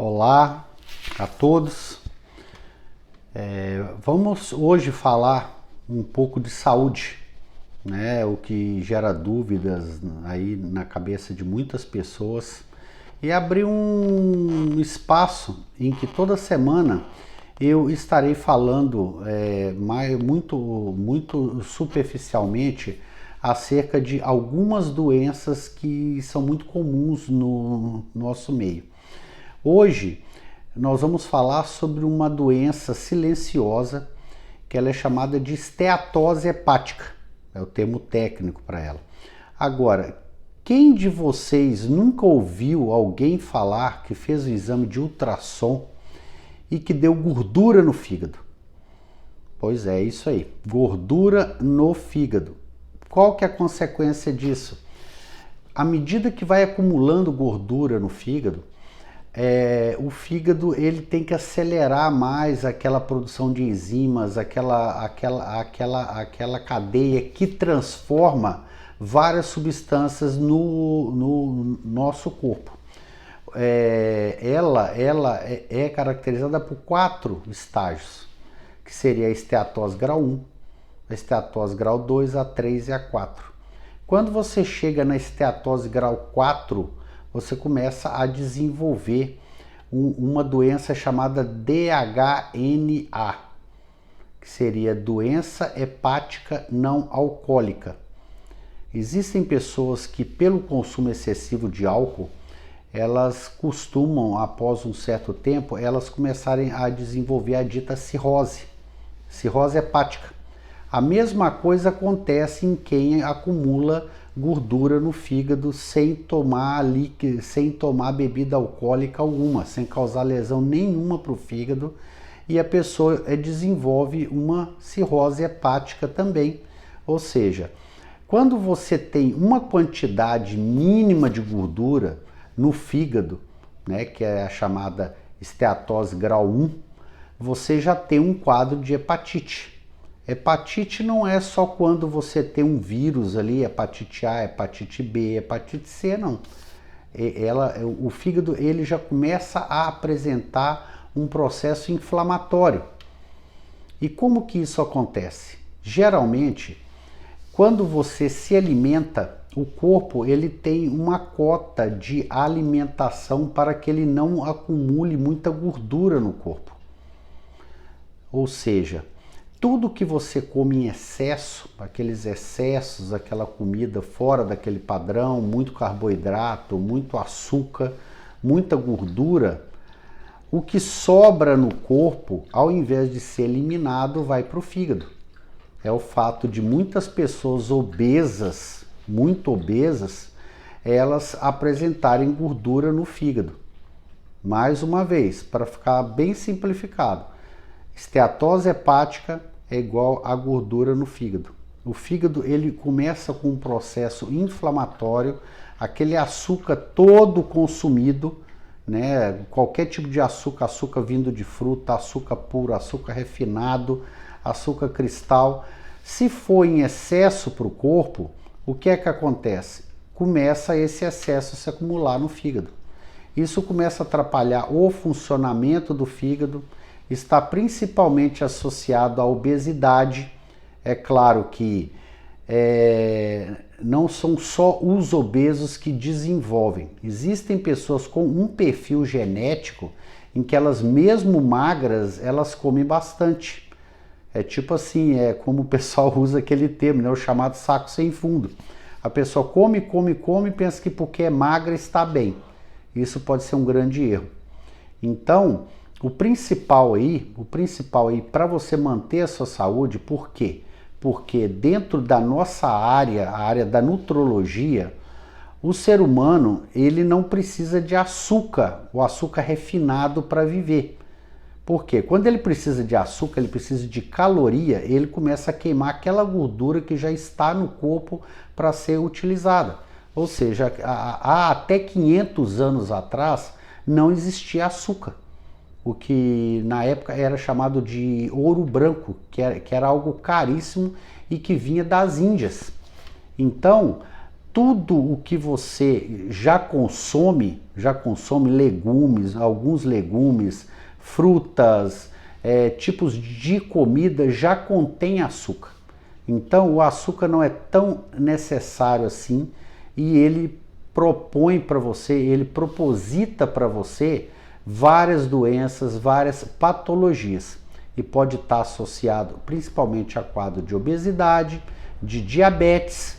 Olá a todos. Vamos hoje falar um pouco de saúde, né? O que gera dúvidas aí na cabeça de muitas pessoas, e abrir um espaço em que toda semana eu estarei falando muito superficialmente acerca de algumas doenças que são muito comuns no nosso meio. Hoje nós vamos falar sobre uma doença silenciosa que ela é chamada de esteatose hepática, é o termo técnico para ela. Agora, quem de vocês nunca ouviu alguém falar que fez o exame de ultrassom e que deu gordura no fígado? Pois é, isso aí, gordura no fígado. Qual que é a consequência disso? À medida que vai acumulando gordura no fígado, o fígado ele tem que acelerar mais aquela produção de enzimas, aquela cadeia que transforma várias substâncias no nosso corpo. Ela é caracterizada por 4 estágios, que seria a esteatose grau 1, a esteatose grau 2, a 3 e a 4. Quando você chega na esteatose grau 4, você começa a desenvolver uma doença chamada DHNA, que seria doença hepática não alcoólica. Existem pessoas que, pelo consumo excessivo de álcool, elas costumam, após um certo tempo, elas começarem a desenvolver a dita cirrose hepática. A mesma coisa acontece em quem acumula gordura no fígado sem tomar bebida alcoólica alguma, sem causar lesão nenhuma para o fígado, e a pessoa desenvolve uma cirrose hepática também. Ou seja, quando você tem uma quantidade mínima de gordura no fígado, né, que é a chamada esteatose grau 1, você já tem um quadro de hepatite. Hepatite não é só quando você tem um vírus ali, hepatite A, hepatite B, hepatite C, não. O fígado ele já começa a apresentar um processo inflamatório. E como que isso acontece? Geralmente, quando você se alimenta, o corpo ele tem uma cota de alimentação para que ele não acumule muita gordura no corpo. Ou seja, tudo que você come em excesso, aqueles excessos, aquela comida fora daquele padrão, muito carboidrato, muito açúcar, muita gordura, o que sobra no corpo, ao invés de ser eliminado, vai para o fígado. É o fato de muitas pessoas obesas, muito obesas, elas apresentarem gordura no fígado. Mais uma vez, para ficar bem simplificado, esteatose hepática é igual a gordura no fígado. O fígado ele começa com um processo inflamatório, aquele açúcar todo consumido, né? Qualquer tipo de açúcar, açúcar vindo de fruta, açúcar puro, açúcar refinado, açúcar cristal. Se for em excesso para o corpo, o que é que acontece? Começa esse excesso a se acumular no fígado. Isso começa a atrapalhar o funcionamento do fígado, está principalmente associado à obesidade. É claro que não são só os obesos que desenvolvem. Existem pessoas com um perfil genético em que elas, mesmo magras, elas comem bastante. É tipo assim, é como o pessoal usa aquele termo, né, o chamado saco sem fundo. A pessoa come e pensa que porque é magra está bem. Isso pode ser um grande erro. Então, o principal aí para você manter a sua saúde, por quê? Porque dentro da nossa área, a área da nutrologia, o ser humano ele não precisa de açúcar, o açúcar refinado para viver. Por quê? Quando ele precisa de açúcar, ele precisa de caloria, ele começa a queimar aquela gordura que já está no corpo para ser utilizada. Ou seja, há até 500 anos atrás não existia açúcar. O que na época era chamado de ouro branco, que era algo caríssimo e que vinha das Índias. Então, tudo o que você já consome legumes, alguns legumes, frutas, tipos de comida já contém açúcar. Então o açúcar não é tão necessário assim e ele propõe para você, ele proposita para você várias doenças, várias patologias e pode estar associado principalmente a quadro de obesidade, de diabetes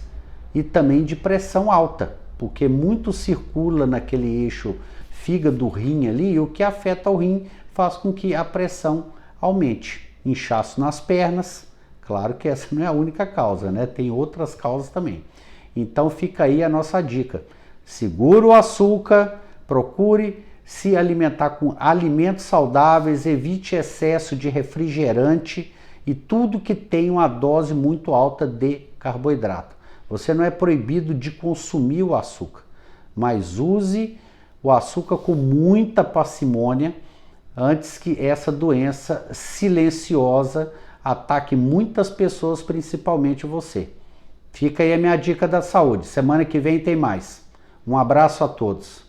e também de pressão alta, porque muito circula naquele eixo fígado-rim ali e o que afeta o rim faz com que a pressão aumente. Inchaço nas pernas, claro que essa não é a única causa, né? Tem outras causas também. Então fica aí a nossa dica. Segura o açúcar, procure se alimentar com alimentos saudáveis, evite excesso de refrigerante e tudo que tem uma dose muito alta de carboidrato. Você não é proibido de consumir o açúcar, mas use o açúcar com muita parcimônia antes que essa doença silenciosa ataque muitas pessoas, principalmente você. Fica aí a minha dica da saúde. Semana que vem tem mais. Um abraço a todos.